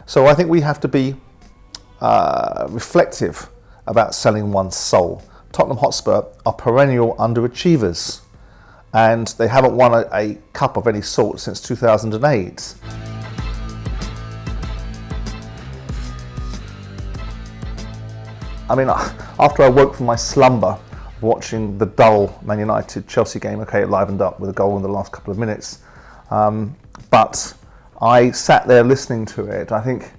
So I think we have to be reflective about selling one's soul. Tottenham Hotspur are perennial underachievers, and they haven't won a cup of any sort since 2008. I mean, after I woke from my slumber watching the dull Man United Chelsea game, okay, it livened up with a goal in the last couple of minutes, but I sat there listening to it. I think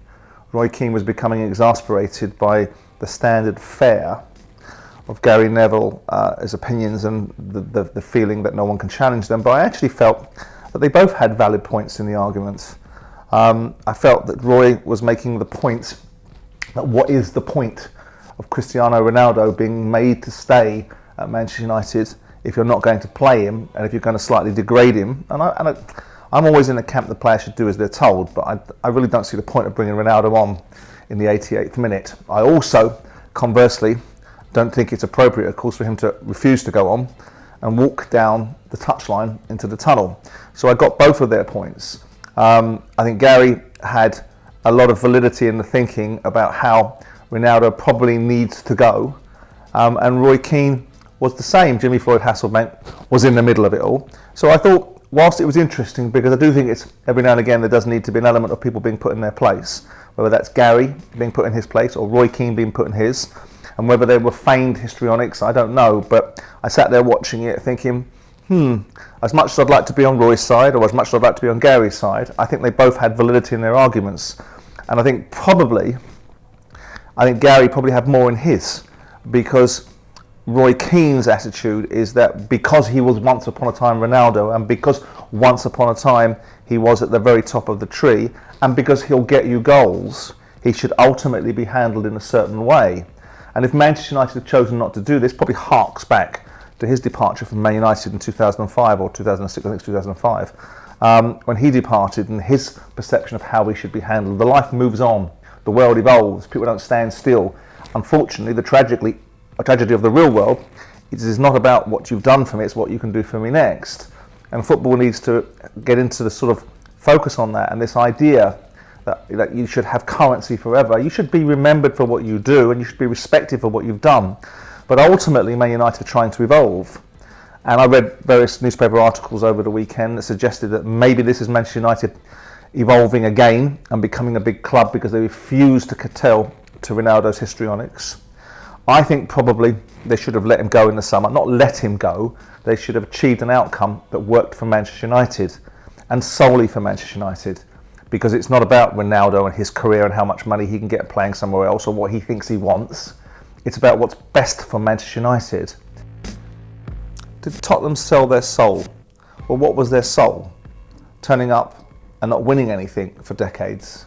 Roy Keane was becoming exasperated by the standard fare of Gary Neville, his opinions, and the feeling that no one can challenge them. But I actually felt that they both had valid points in the argument. I felt that Roy was making the point that what is the point of Cristiano Ronaldo being made to stay at Manchester United if you're not going to play him and if you're going to slightly degrade him? And I'm always in the camp the players should do as they're told, but I really don't see the point of bringing Ronaldo on in the 88th minute. I also, conversely, don't think it's appropriate, of course, for him to refuse to go on and walk down the touchline into the tunnel. So I got both of their points. I think Gary had a lot of validity in the thinking about how Ronaldo probably needs to go, and Roy Keane was the same. Jimmy Floyd Hasselbank was in the middle of it all. So I thought, whilst it was interesting, because I do think it's every now and again there does need to be an element of people being put in their place, whether that's Gary being put in his place or Roy Keane being put in his, and whether they were feigned histrionics, I don't know, but I sat there watching it thinking, as much as I'd like to be on Roy's side or as much as I'd like to be on Gary's side, I think they both had validity in their arguments. And I think Gary probably had more in his, because Roy Keane's attitude is that because he was once upon a time Ronaldo, and because once upon a time he was at the very top of the tree, and because he'll get you goals, he should ultimately be handled in a certain way. And if Manchester United have chosen not to do this, probably harks back to his departure from Man United in 2005 or 2006, I think it's 2005, when he departed, and his perception of how we should be handled. The life moves on, the world evolves, people don't stand still. Unfortunately, the tragedy of the real world is not about what you've done for me, it's what you can do for me next. And football needs to get into the sort of focus on that, and this idea that you should have currency forever. You should be remembered for what you do, and you should be respected for what you've done. But ultimately, Man United are trying to evolve. And I read various newspaper articles over the weekend that suggested that maybe this is Manchester United evolving again and becoming a big club because they refuse to kowtow to Ronaldo's histrionics. I think probably they should have let him go in the summer. Not let him go, they should have achieved an outcome that worked for Manchester United, and solely for Manchester United, because it's not about Ronaldo and his career and how much money he can get playing somewhere else or what he thinks he wants. It's about what's best for Manchester United. Did Tottenham sell their soul? Well, what was their soul? Turning up and not winning anything for decades.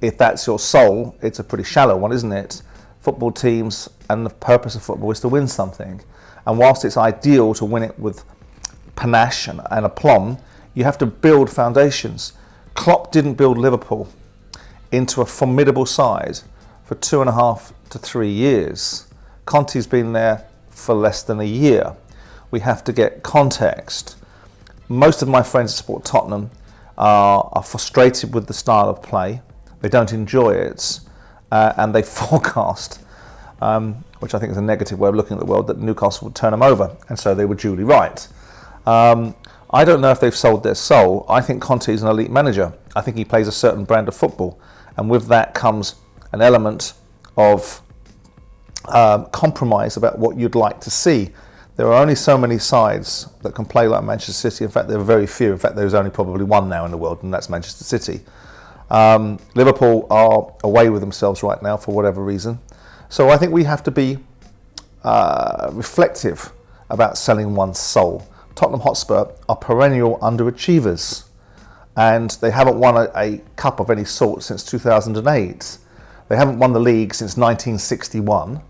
If that's your soul, it's a pretty shallow one, isn't it? Football teams, and the purpose of football is to win something. And whilst it's ideal to win it with panache and aplomb, you have to build foundations. Klopp didn't build Liverpool into a formidable side for 2.5 to 3 years. Conte's been there for less than a year. We have to get context. Most of my friends who support Tottenham are frustrated with the style of play. They don't enjoy it, and they forecast, which I think is a negative way of looking at the world, that Newcastle would turn them over, and so they were duly right. I don't know if they've sold their soul. I think Conte is an elite manager. I think he plays a certain brand of football, and with that comes an element of compromise about what you'd like to see. There are only so many sides that can play like Manchester City. In fact, there are very few. In fact, there's only probably one now in the world, and that's Manchester City. Liverpool are away with themselves right now for whatever reason. So I think we have to be reflective about selling one's soul. Tottenham Hotspur are perennial underachievers, and they haven't won a cup of any sort since 2008. They haven't won the league since 1961.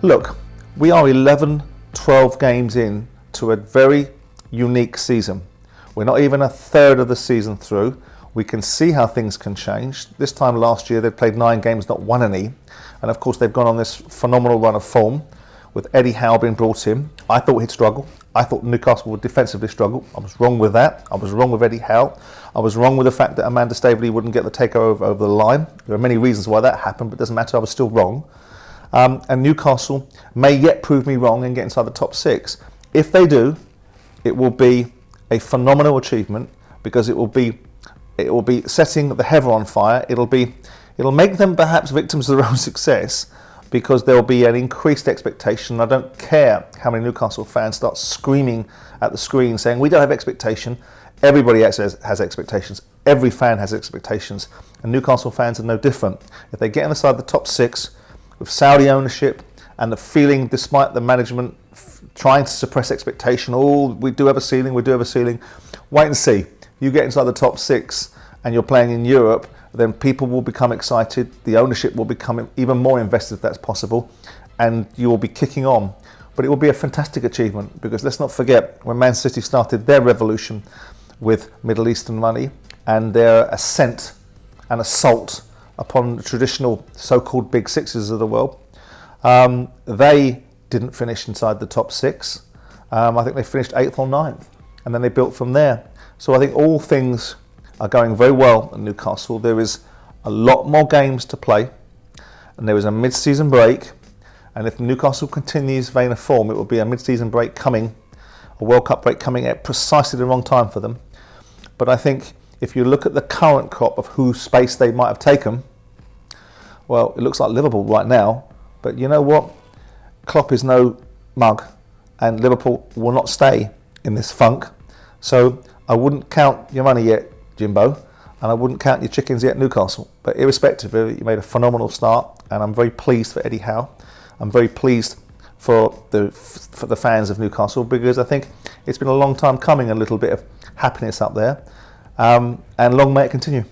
Look, we are 11, 12 games in to a very unique season. We're not even a third of the season through. We can see how things can change. This time last year, they played 9 games, not won any. And of course, they've gone on this phenomenal run of form with Eddie Howe being brought in. I thought he'd struggle. I thought Newcastle would defensively struggle. I was wrong with that. I was wrong with Eddie Howe. I was wrong with the fact that Amanda Staveley wouldn't get the takeover over the line. There are many reasons why that happened, but it doesn't matter. I was still wrong. And Newcastle may yet prove me wrong and get inside the top 6. If they do, it will be a phenomenal achievement, because it will be setting the heather on fire. It'll make them perhaps victims of their own success, because there'll be an increased expectation. I don't care how many Newcastle fans start screaming at the screen saying we don't have expectation. Everybody else has expectations. Every fan has expectations, and Newcastle fans are no different. If they get inside the top 6 with Saudi ownership and the feeling, despite the management trying to suppress expectation, we do have a ceiling, wait and see. You get inside the top 6 and you're playing in Europe, then people will become excited, the ownership will become even more invested if that's possible, and you will be kicking on. But it will be a fantastic achievement, because let's not forget, when Man City started their revolution with Middle Eastern money and their ascent and assault upon the traditional so-called big sixes of the world, they didn't finish inside the top 6. I think they finished 8th or 9th, and then they built from there. So I think all things are going very well at Newcastle. There is a lot more games to play, and there is a mid-season break, and if Newcastle continues vein of form, it will be a mid-season break coming, a World Cup break coming at precisely the wrong time for them. But I think if you look at the current crop of whose space they might have taken, well, it looks like Liverpool right now, but you know what? Klopp is no mug, and Liverpool will not stay in this funk. So I wouldn't count your money yet, Jimbo, and I wouldn't count your chickens yet, Newcastle. But irrespective of it, you made a phenomenal start, and I'm very pleased for Eddie Howe. I'm very pleased for the fans of Newcastle, because I think it's been a long time coming, a little bit of happiness up there, and long may it continue.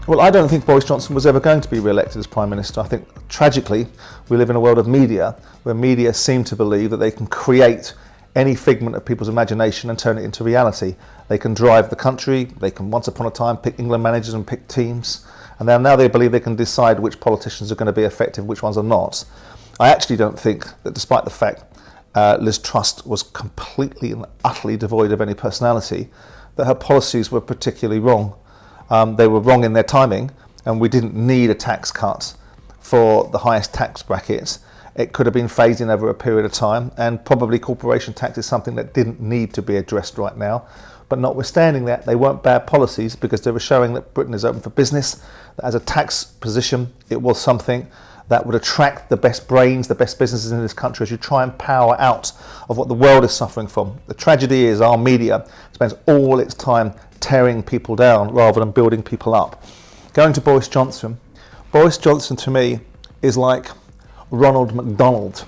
Well, I don't think Boris Johnson was ever going to be re-elected as Prime Minister. I think, tragically, we live in a world of media where media seem to believe that they can create any figment of people's imagination and turn it into reality. They can drive the country, they can once upon a time pick England managers and pick teams, and now they believe they can decide which politicians are going to be effective, which ones are not. I actually don't think that, despite the fact Liz Truss was completely and utterly devoid of any personality, that her policies were particularly wrong. They were wrong in their timing, and we didn't need a tax cut for the highest tax brackets. It could have been phased in over a period of time, and probably corporation tax is something that didn't need to be addressed right now. But notwithstanding that, they weren't bad policies, because they were showing that Britain is open for business, that as a tax position, it was something that would attract the best brains, the best businesses in this country, as you try and power out of what the world is suffering from. The tragedy is our media spends all its time tearing people down rather than building people up. Going to Boris Johnson to me is like Ronald McDonald.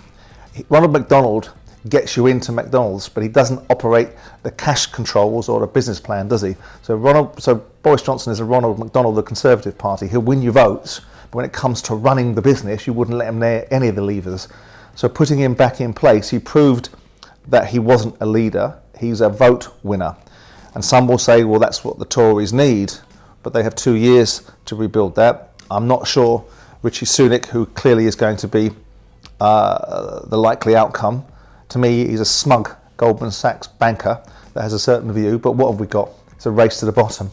Ronald McDonald gets you into McDonald's, but he doesn't operate the cash controls or a business plan, does he? So Boris Johnson is a Ronald McDonald, the Conservative Party. He'll win you votes, but when it comes to running the business, you wouldn't let him near any of the levers. So putting him back in place, he proved that he wasn't a leader. He's a vote winner. And some will say, well, that's what the Tories need, but they have 2 years to rebuild that. I'm not sure Rishi Sunak, who clearly is going to be the likely outcome. To me, he's a smug Goldman Sachs banker that has a certain view, but what have we got? It's a race to the bottom.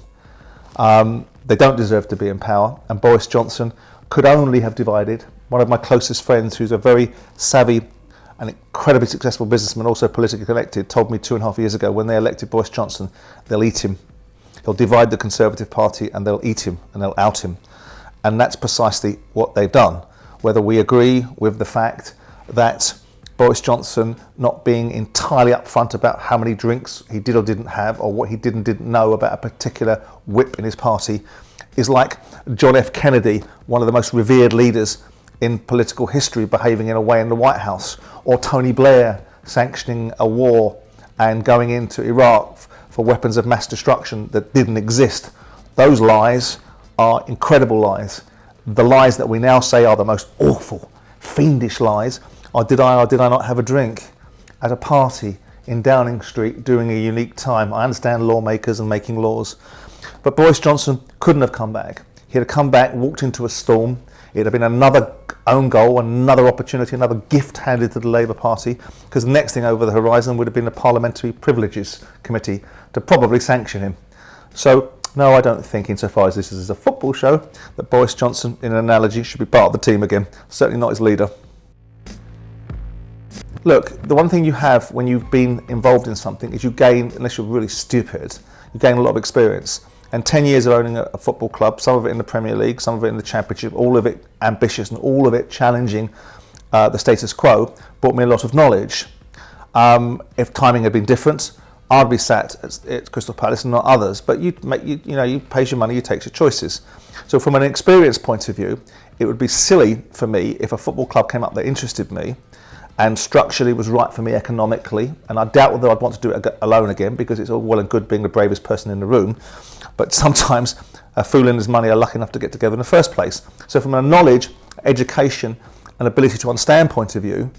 They don't deserve to be in power, and Boris Johnson could only have divided. One of my closest friends, who's a very savvy and incredibly successful businessman, also politically connected, told me 2.5 years ago, when they elected Boris Johnson, they'll eat him. He'll divide the Conservative Party and they'll eat him and they'll out him. And that's precisely what they've done. Whether we agree with the fact that Boris Johnson not being entirely upfront about how many drinks he did or didn't have, or what he did and didn't know about a particular whip in his party, is like John F. Kennedy, one of the most revered leaders in political history, behaving in a way in the White House, or Tony Blair sanctioning a war and going into Iraq for weapons of mass destruction that didn't exist. Those lies are incredible lies. The lies that we now say are the most awful, fiendish lies are, did I or did I not have a drink at a party in Downing Street during a unique time? I understand lawmakers and making laws, but Boris Johnson couldn't have come back. He'd have come back, walked into a storm. It'd have been another own goal, another opportunity, another gift handed to the Labour Party, because the next thing over the horizon would have been the Parliamentary Privileges Committee to probably sanction him. So, no, I don't think, insofar as this is a football show, that Boris Johnson, in an analogy, should be part of the team again. Certainly not his leader. Look, the one thing you have when you've been involved in something is you gain, unless you're really stupid, you gain a lot of experience. And 10 years of owning a football club, some of it in the Premier League, some of it in the Championship, all of it ambitious and all of it challenging the status quo, brought me a lot of knowledge. If timing had been different, I'd be sat at Crystal Palace and not others. But you pay your money, you take your choices. So from an experience point of view, it would be silly for me if a football club came up that interested me and structurally was right for me economically, and I doubt whether I'd want to do it alone again, because it's all well and good being the bravest person in the room, but sometimes a fool and his money are lucky enough to get together in the first place. So from a knowledge, education and ability to understand point of view,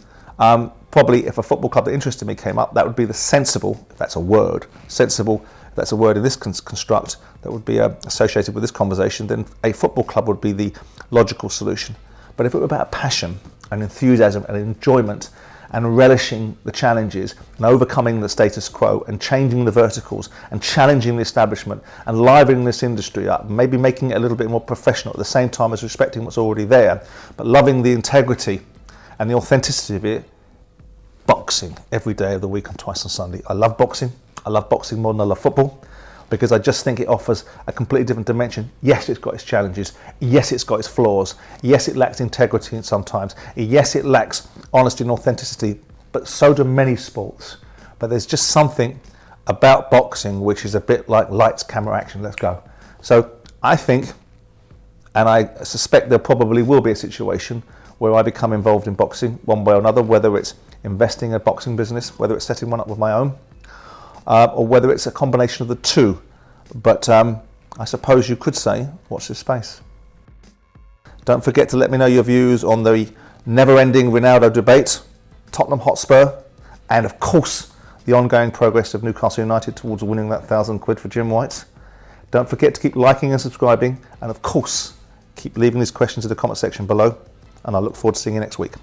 probably if a football club that interested me came up, that would be the sensible, if that's a word, sensible, if that's a word in this construct, that would be associated with this conversation, then a football club would be the logical solution. But if it were about passion and enthusiasm and enjoyment and relishing the challenges and overcoming the status quo and changing the verticals and challenging the establishment and livening this industry up, maybe making it a little bit more professional at the same time as respecting what's already there, but loving the integrity and the authenticity of it, boxing every day of the week and twice on Sunday. I love boxing. I love boxing more than I love football, because I just think it offers a completely different dimension. Yes, it's got its challenges. Yes, it's got its flaws. Yes, it lacks integrity sometimes. Yes, it lacks honesty and authenticity, but so do many sports. But there's just something about boxing which is a bit like lights, camera, action, let's go. So I think, and I suspect there probably will be a situation where I become involved in boxing one way or another, whether it's investing in a boxing business, whether it's setting one up with my own, or whether it's a combination of the two. But I suppose you could say, watch this space. Don't forget to let me know your views on the never-ending Ronaldo debate, Tottenham Hotspur, and of course the ongoing progress of Newcastle United towards winning that £1,000 for Jim White. Don't forget to keep liking and subscribing, and of course keep leaving these questions in the comment section below, and I look forward to seeing you next week.